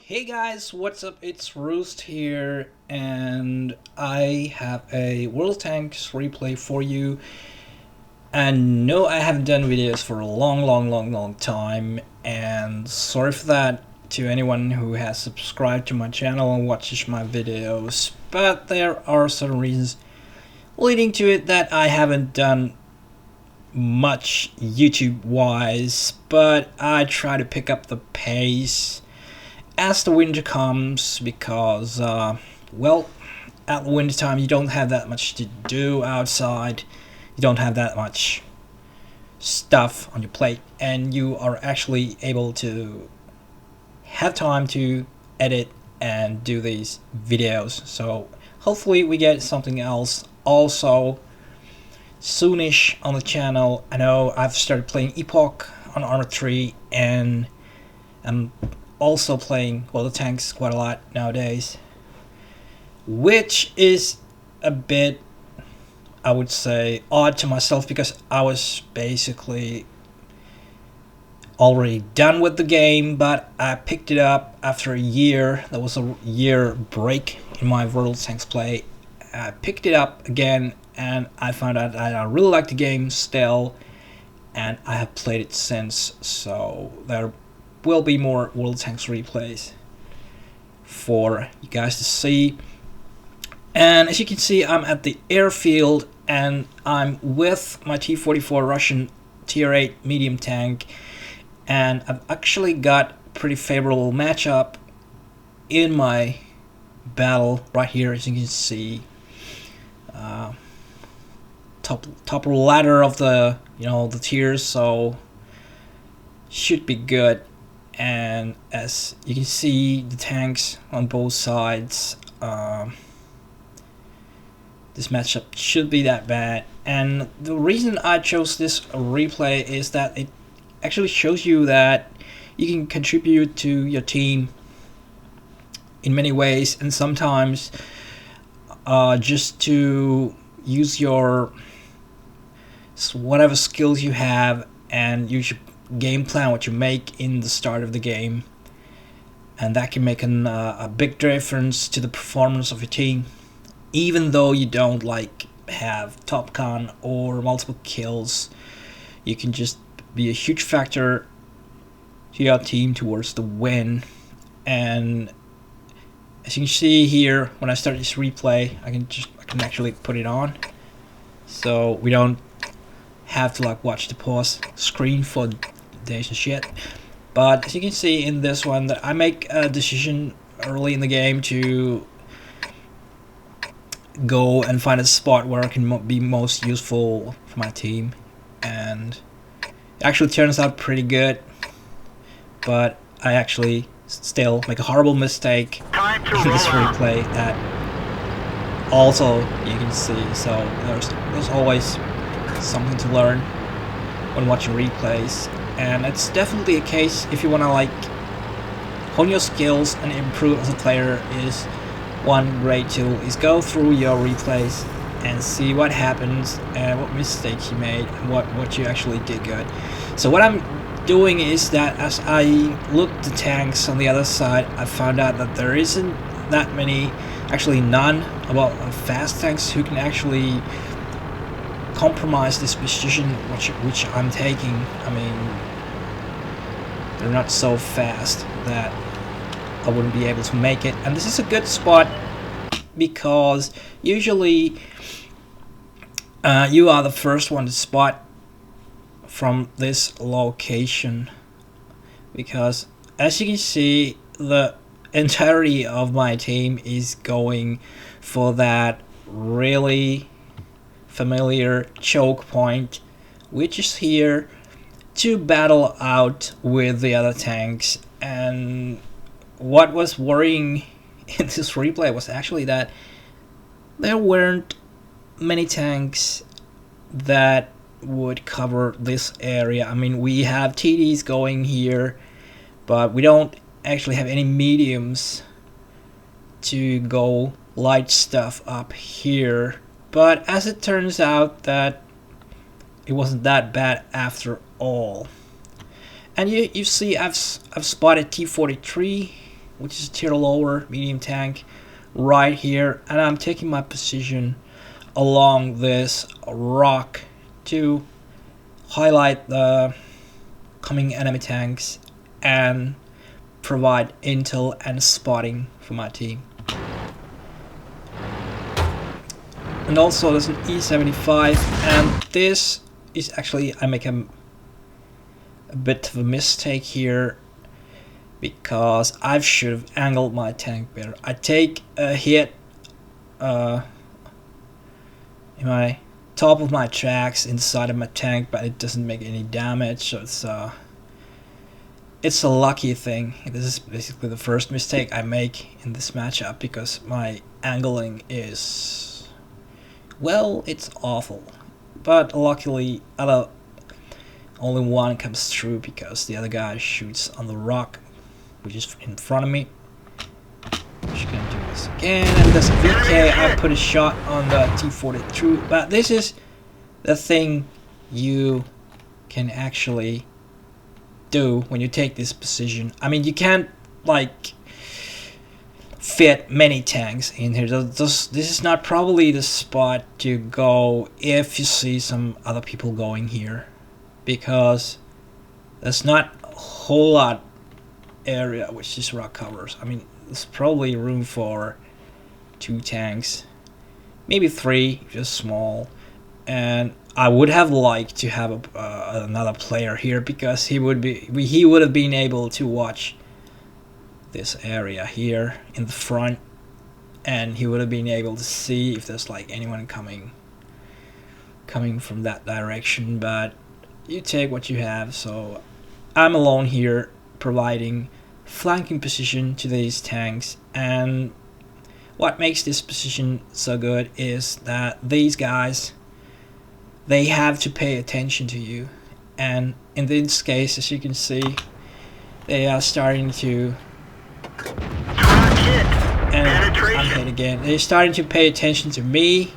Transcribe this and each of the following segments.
Hey guys, what's up? It's Roost here, and I have a World Tanks replay for you. And no, I haven't done videos for a long time, and sorry for that to anyone who has subscribed to my channel and watches my videos, but there are certain reasons leading to it that I haven't done much YouTube wise, but I try to pick up the pace as the winter comes because, well, at the winter time you don't have that much to do outside, you don't have that much stuff on your plate, and you are actually able to have time to edit and do these videos. So hopefully we get something else also soonish on the channel. I know I've started playing Epoch on Armor 3, and I'm also playing World of Tanks quite a lot nowadays, which is a bit, I would say, odd to myself because I was basically already done with the game, but I picked it up after a year. There was a year break in my World of Tanks play. I picked it up again and I found out that I really like the game still, and I have played it since, so there will be more World Tanks replays for you guys to see. And as you can see, I'm at the airfield and I'm with my T-44 Russian tier 8 medium tank, and I've actually got pretty favorable matchup in my battle right here. As you can see, top ladder of the the tiers, so should be good. And as you can see, the tanks on both sides, this matchup should be that bad. And the reason I chose this replay is that it actually shows you that you can contribute to your team in many ways, and sometimes just to use your whatever skills you have, and you should game plan what you make in the start of the game, and that can make a big difference to the performance of your team, even though you don't have top con or multiple kills. You can just be a huge factor to your team towards the win. And as you can see here, when I start this replay, I can actually put it on, so we don't have to watch the pause screen for days and shit. But as you can see in this one, that I make a decision early in the game to go and find a spot where I can be most useful for my team, and it actually turns out pretty good. But I actually still make a horrible mistake in this replay that also you can see. So there's always something to learn when watching replays, and it's definitely a case if you want to hone your skills and improve as a player. Is one great tool is go through your replays and see what happens and what mistakes you made and what you actually did good. So what I'm doing is that as I look the tanks on the other side, I found out that there isn't that many, actually none, about fast tanks who can actually compromise this position which I'm taking. I mean, they're not so fast that I wouldn't be able to make it, and this is a good spot because usually you are the first one to spot from this location, because as you can see, the entirety of my team is going for that really familiar choke point, which is here to battle out with the other tanks. And what was worrying in this replay was actually that there weren't many tanks that would cover this area. I mean, we have TDs going here, but we don't actually have any mediums to go light stuff up here. But as it turns out, that it wasn't that bad after all. And you see, I've spotted T-43 which is a tier lower medium tank right here, and I'm taking my position along this rock to highlight the coming enemy tanks and provide intel and spotting for my team. And also there's an E75, and this is actually, I make a bit of a mistake here because I should have angled my tank better. I take a hit in my top of my tracks inside of my tank, but it doesn't make any damage, so it's a lucky thing. This is basically the first mistake I make in this matchup because my angling is, well, it's awful. But luckily only one comes through because the other guy shoots on the rock which is in front of me. Just gonna do this again, and there's a VK. I put a shot on the T-44, but this is the thing you can actually do when you take this position. I mean, you can't like fit many tanks in here. This is not probably the spot to go if you see some other people going here, because there's not a whole lot area which this rock covers. I mean, there's probably room for 2 tanks, maybe 3, just small. And I would have liked to have another player here because he would have been able to watch this area here in the front, and he would have been able to see if there's like anyone coming from that direction. But you take what you have, so I'm alone here providing flanking position to these tanks. And what makes this position so good is that these guys, they have to pay attention to you, and in this case, as you can see, they are starting to, and I'm hit again, they're starting to pay attention to me.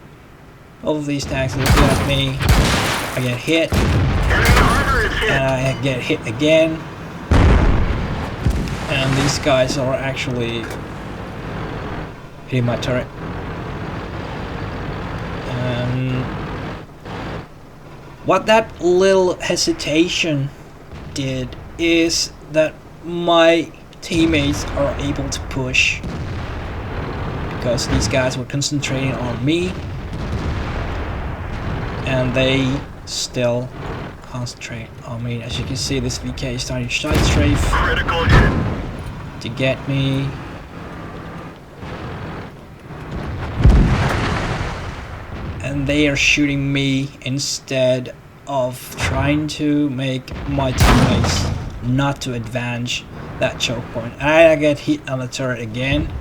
All of these tanks are looking at me. I get hit, and I get hit again, and these guys are actually hitting my turret. And what that little hesitation did is that my teammates are able to push because these guys were concentrating on me, and they still concentrate on me. As you can see, this VK is starting to side strafe to get me. And they are shooting me instead of trying to make my teammates not to advance that choke point. I get hit on the turret again,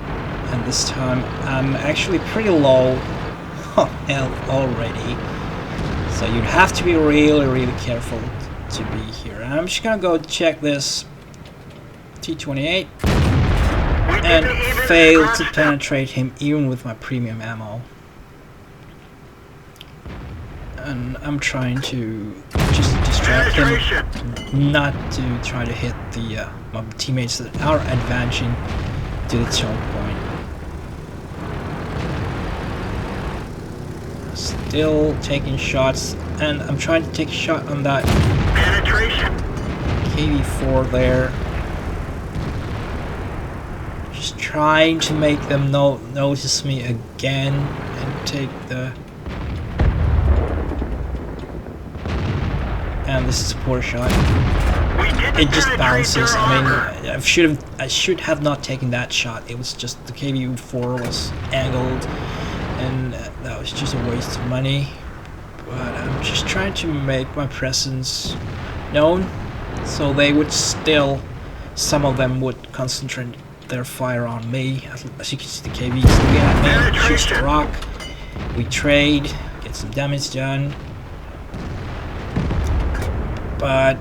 and this time I'm actually pretty low on health already, so you'd have to be really careful to be here. And I'm just gonna go check this T-28 and fail to penetrate him even with my premium ammo. And I'm trying to just distract him, not to try to hit the my teammates that are advancing to the choke point. Still taking shots, and I'm trying to take a shot on that KV4 there. Just trying to make them notice me again and take the. And this is a poor shot. It just bounces. I mean, I should have not taken that shot. It was just the KV4 was angled, and that was just a waste of money. But I'm just trying to make my presence known, so they would still, some of them would concentrate their fire on me. As you can see, the KV is looking at me, shoots the rock. We trade, get some damage done. But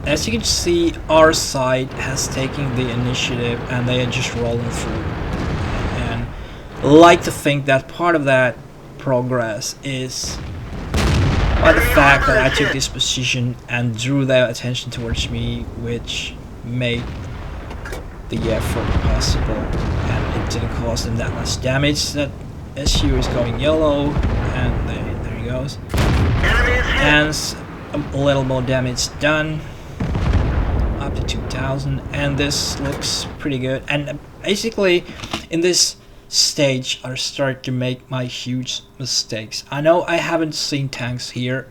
as you can see, our side has taken the initiative and they are just rolling through. And I like to think that part of that progress is by the fact that I took this position and drew their attention towards me, which made the effort possible, and it didn't cause them that much damage. That SU is going yellow, and there he goes. And a little more damage done, up to 2000, and this looks pretty good. And basically, in this stage, I start to make my huge mistakes. I know I haven't seen tanks here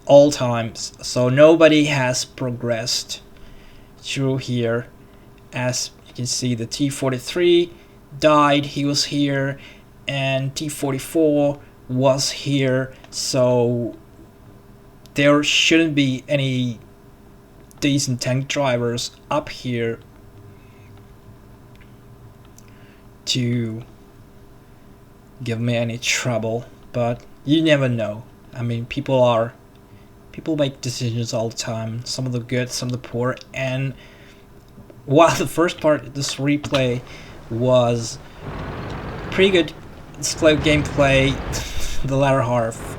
all times, so nobody has progressed through here. As you can see, the T-43 died, he was here, and T-44 was here, so there shouldn't be any decent tank drivers up here to give me any trouble, but you never know. I mean, people make decisions all the time, some of the good, some of the poor, and while the first part of this replay was pretty good gameplay, the latter half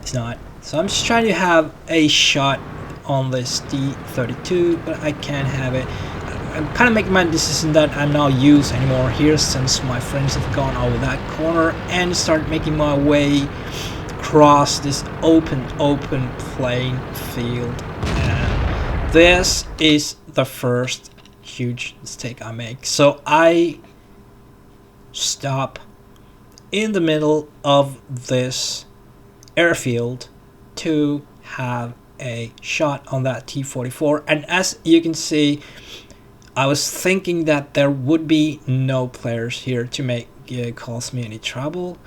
it's not. So I'm just trying to have a shot on this T-32, but I can't have it. I'm kind of making my decision that I'm not use anymore here, since my friends have gone over that corner, and start making my way across this open playing field. And this is the first huge mistake I make. So I stop in the middle of this airfield to have a shot on that T-44, and as you can see, I was thinking that there would be no players here to make cause me any trouble,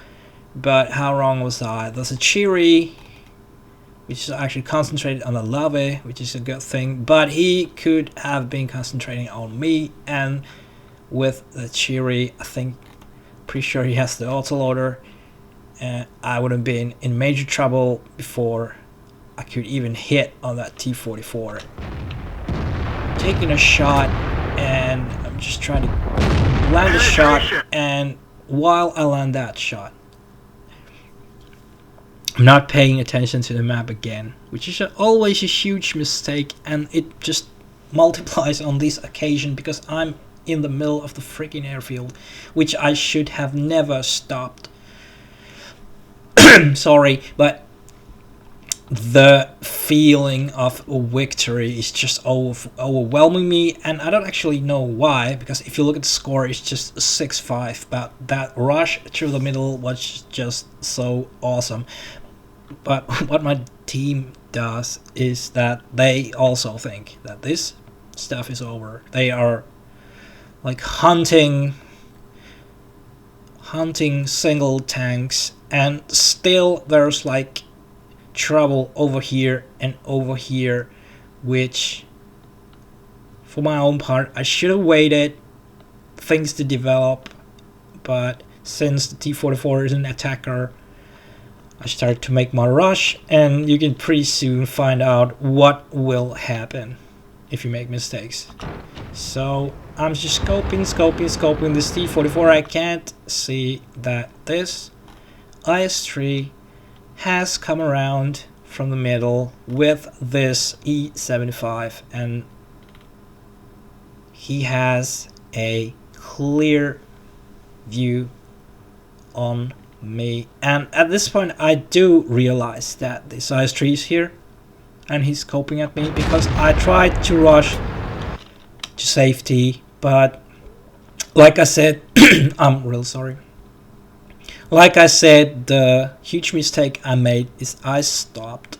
but how wrong was I? There's a Cheery, which is actually concentrated on the lava, which is a good thing, but he could have been concentrating on me, and with the Cheery, I think, pretty sure he has the autoloader, and I would have been in major trouble before I could even hit on that T-44. Taking a shot, and I'm just trying to land a shot, and while I land that shot, I'm not paying attention to the map again, which is always a huge mistake, and it just multiplies on this occasion because I'm in the middle of the freaking airfield, which I should have never stopped. Sorry, but the feeling of victory is just overwhelming me, and I don't actually know why, because if you look at the score, it's just 6-5, but that rush through the middle was just so awesome. But what my team does is that they also think that this stuff is over. They are like hunting single tanks, and still there's like trouble over here and over here, which for my own part I should have waited things to develop, but since the T-44 is an attacker, I started to make my rush, and you can pretty soon find out what will happen if you make mistakes. So I'm just scoping this T-44. I can't see that this IS-3 has come around from the middle with this E-75, and he has a clear view on me. And at this point I do realize that this IS-3 is here and he's scoping at me, because I tried to rush to safety, but like I said, I'm real sorry. Like I said, the huge mistake I made is I stopped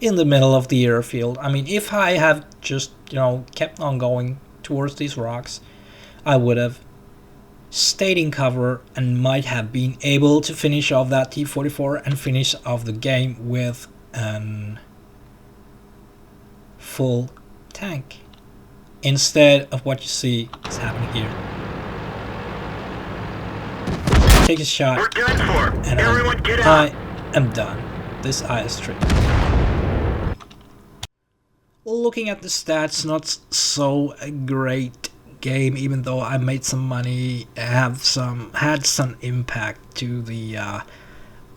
in the middle of the airfield. I mean, if I have just, kept on going towards these rocks, I would have stayed in cover and might have been able to finish off that T-44 and finish off the game with an full tank, instead of what you see is happening here. Take a shot, and I am done. This IS-3. Looking at the stats, not so a great game, even though I made some money, had some impact to the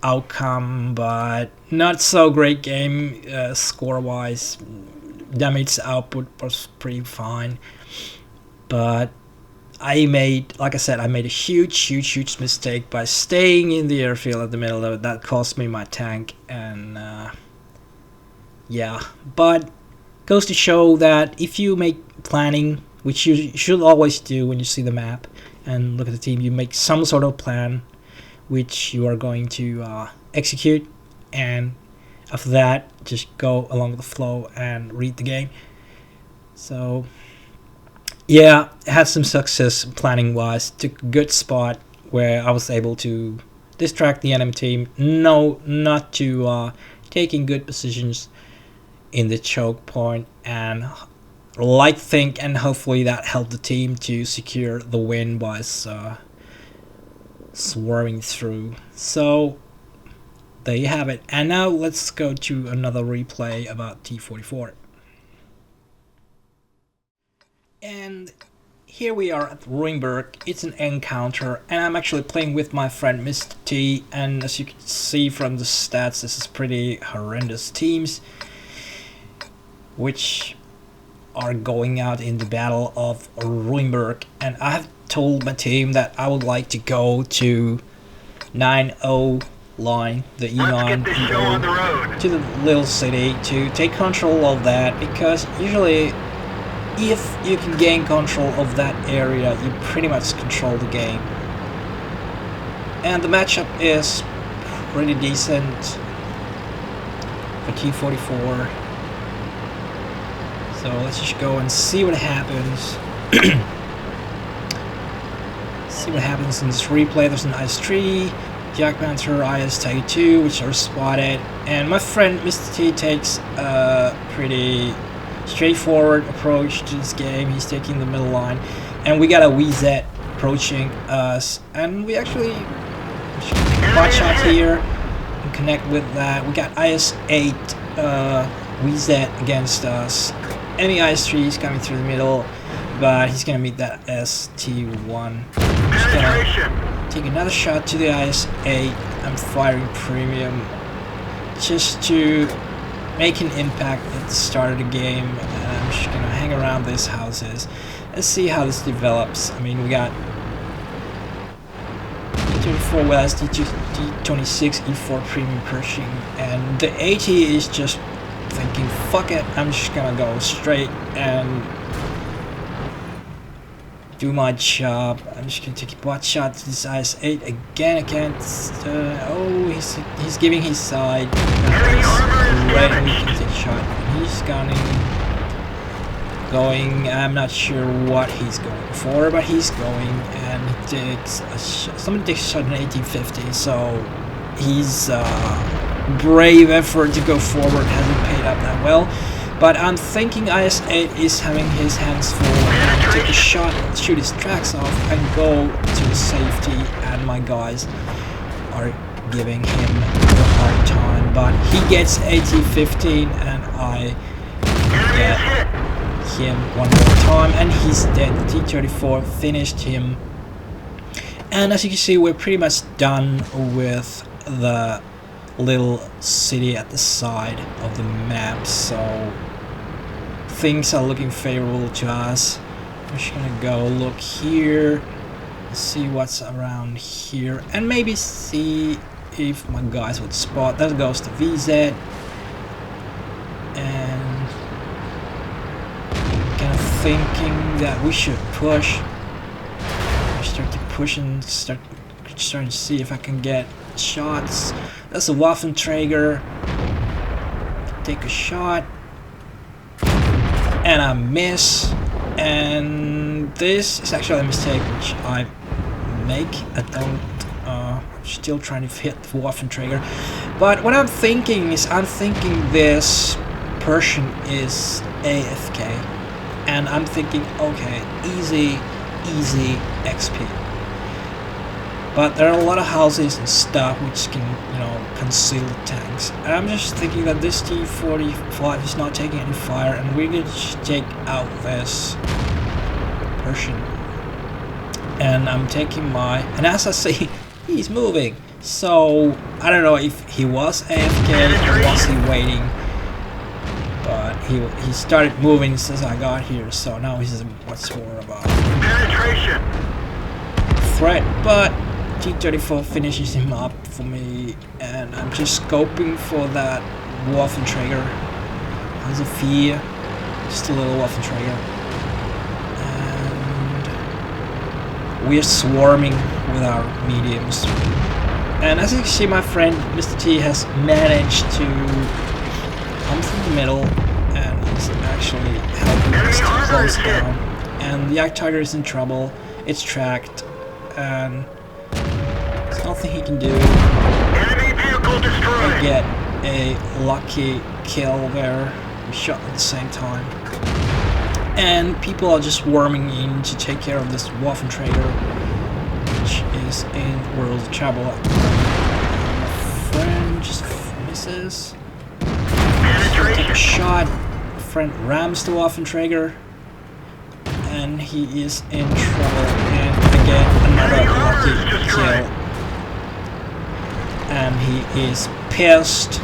outcome, but not so great game score-wise. damage output was pretty fine, but I made, like I said, I made a huge mistake by staying in the airfield at the middle of it. That cost me my tank, and yeah, but goes to show that if you make planning, which you should always do when you see the map and look at the team, you make some sort of plan which you are going to execute, and after that just go along with the flow and read the game. So yeah, had some success planning wise. Took a good spot where I was able to distract the enemy team. No, not to taking good positions in the choke point, and think and hopefully that helped the team to secure the win by swarming through. So there you have it. And now let's go to another replay about T-44. And here we are at Ruinberg. It's an encounter, and I'm actually playing with my friend Mr. T, and as you can see from the stats, this is pretty horrendous teams which are going out in the Battle of Ruinberg. And I have told my team that I would like to go to 9-0 line, the E9, to the little city to take control of that, because usually if you can gain control of that area, you pretty much control the game. And the matchup is pretty decent for T-44. So let's just go and see what happens. See what happens in this replay. There's an IS-3, Jack Panther, IS-32, which are spotted. And my friend Mr. T takes a pretty straightforward approach to this game. He's taking the middle line. And we got a WZ approaching us. And we actually bot shot here and connect with that. We got IS-8 WZ against us. Enemy IS-3 is coming through the middle, but he's gonna meet that ST1. Just gonna take another shot to the IS-8. I'm firing premium just to make an impact at the start of the game, and I'm just gonna hang around these houses and see how this develops. I mean, we got T-44 West, T-26, E4 premium Pershing, and the AT is just thinking, fuck it, I'm just gonna go straight and do my job. I'm just gonna take a bot shot to this IS-8 again against oh, he's giving his side. Right, we can take a shot. And he's going, I'm not sure what he's going for, but he's going, and he takes a shot. Somebody takes a shot in 1850, so he's brave effort to go forward hasn't paid up that well, but I'm thinking IS-8 is having his hands full and take a shot, shoot his tracks off, and go to safety, and my guys are giving him a hard time, but he gets AT-15 and I get him one more time and he's dead. The T-34 finished him, and as you can see, we're pretty much done with the little city at the side of the map, so things are looking favorable to us. I'm just gonna go look here, see what's around here, and maybe see if my guys would spot. That goes to VZ, and kind of thinking that we should push. Start to push and starting to see if I can get shots. That's a Waffenträger. Take a shot, and I miss. And this is actually a mistake which I make. I don't. Still trying to hit the Waffenträger. But what I'm thinking is, I'm thinking this Persian is AFK, and I'm thinking, okay, easy XP. But there are a lot of houses and stuff which can, you know, conceal the tanks. And I'm just thinking that this T-45 is not taking any fire, and we're going to take out this Persian. And I'm taking my... And as I see, he's moving. So, I don't know if he was AFK or was he waiting. But he started moving since I got here, so now he's much more about Penetration. threat, but T-34 finishes him up for me, and I'm just scoping for that Waffenträger. There's a fear, just a little Waffenträger, and we're swarming with our mediums. And as you can see, my friend Mr. T has managed to come through the middle, and he's actually helping us to close down. And the Yak Tiger is in trouble. It's tracked, and there's nothing he can do. Enemy vehicle destroyed. I get a lucky kill there. We shot at the same time. And people are just swarming in to take care of this Waffenträger, which is in World of Trouble. My friend just misses. Take a shot. My friend rams the Waffenträger, and he is in trouble. And again, another lucky kill. And he is pissed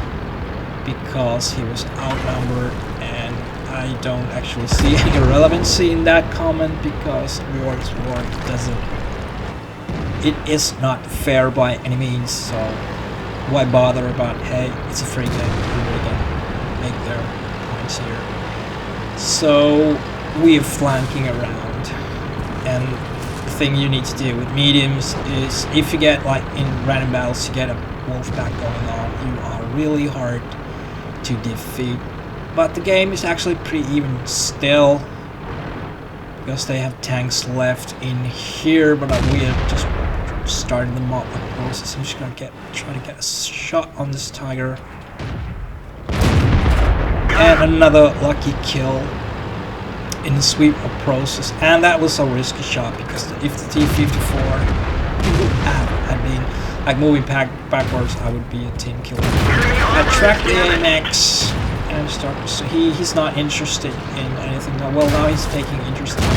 because he was outnumbered, and I don't actually see any relevancy in that comment because war is war. It is not fair by any means, so why bother about, hey, it's a free game, people can make their points here. So we're flanking around, and the thing you need to do with mediums is if you get, like in random battles, you get a wolf pack going on, you are really hard to defeat. But the game is actually pretty even still because they have tanks left in here, but we have just started the mob process. I'm just gonna try to get a shot on this tiger. And another lucky kill in the sweep of process, and that was a risky shot because if the T-44 had been like moving backwards, I would be a team killer. I tracked the AMX and started, so he's not interested in anything now. Well, now he's taking interest in me.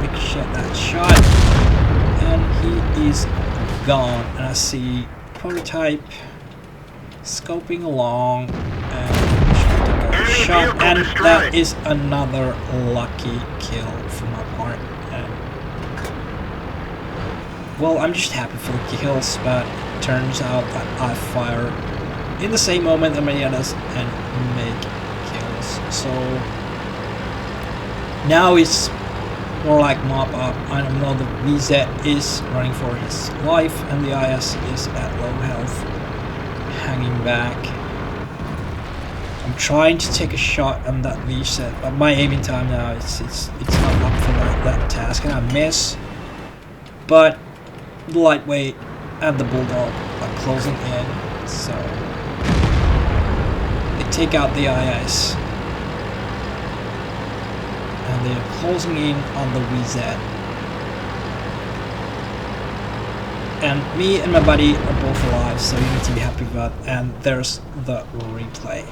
Ricochet that shot, and he is gone. And I see prototype scoping along and shot, and that is another lucky kill for my part. And well, I'm just happy for the kills, but it turns out that I fire in the same moment that many others and make kills. So now it's more like mop up. I don't know, the VZ is running for his life, and the IS is at low health, hanging back. I'm trying to take a shot on that VZ, but my aiming time now it's not up for that task, and I miss. But the lightweight and the bulldog are closing in, so they take out the IS, and they're closing in on the VZ. And me and my buddy are both alive, so you need to be happy with that. And there's the replay.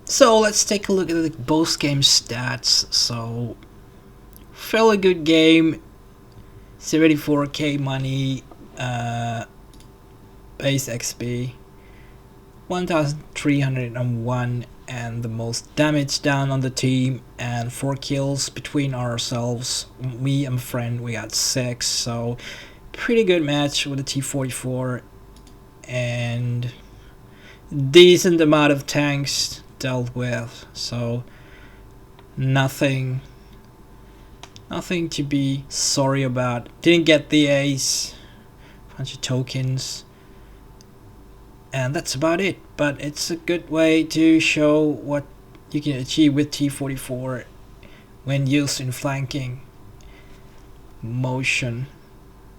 So let's take a look at the both game stats. So fairly good game, 74k money, base XP 1301, and the most damage down on the team, and 4 kills between ourselves. Me and my friend, we got 6, so pretty good match with the T-44, and decent amount of tanks dealt with, so nothing to be sorry about. Didn't get the ace, bunch of tokens, and that's about it. But it's a good way to show what you can achieve with T-44 when used in flanking motion,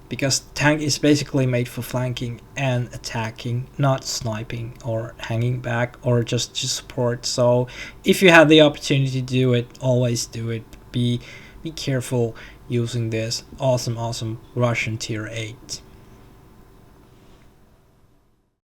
because tank is basically made for flanking and attacking, not sniping or hanging back or just to support. So if you have the opportunity to do it, always do it. Be careful using this awesome Russian tier 8.